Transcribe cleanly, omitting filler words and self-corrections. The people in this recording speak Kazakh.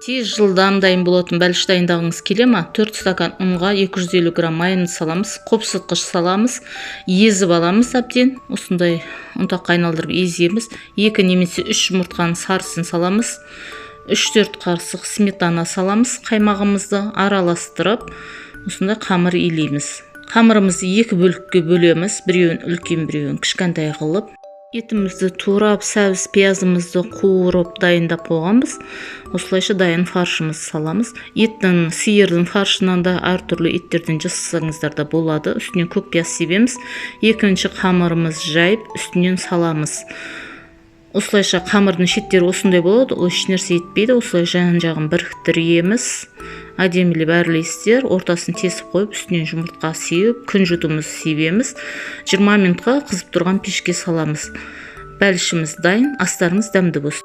Тез жылдам дайын болатын бәліш дайындағыңыз келе ма? 4 стакан ұнға 250 грамм майымызды саламыз, қопсытқыш саламыз, езіп аламыз әбден. Осындай ұнтаққа айналдырып еземіз. 2 немесе 3 жұмыртқаның сарысын саламыз. 3-4 қасық сметана саламыз. Қаймағымызды араластырып, осындай қамыр илейміз. Қамырымызды 2 бөлікке бөлеміз. Біреуін үлкен, біреуін кішкентай қылып. Етімізді турап, сәбіз пиязымызды қуырып дайындап қойғанбыз. Осылайша дайын фаршымызды саламыз. Еттің, сиырдың фаршынан да әртүрлі еттерден жасасаңыздар да болады. Үстінен көк пияз себеміз. Екінші қамырымыз жайып, үстінен саламыз. Осылайша қамырдың шеттері осындай болады. Ол ешнәрсе етпейді. Осылай жан-жағын біріктіреміз. Әдемілеп әрлейсіздер, ортасын тесіп қойып, үстінен жұмыртқа сеуіп, күнжітімізді себеміз. 20 минутқа қызып тұрған пешке саламыз. Бәлішіміз дайын, астарыңыз дәмді болсын.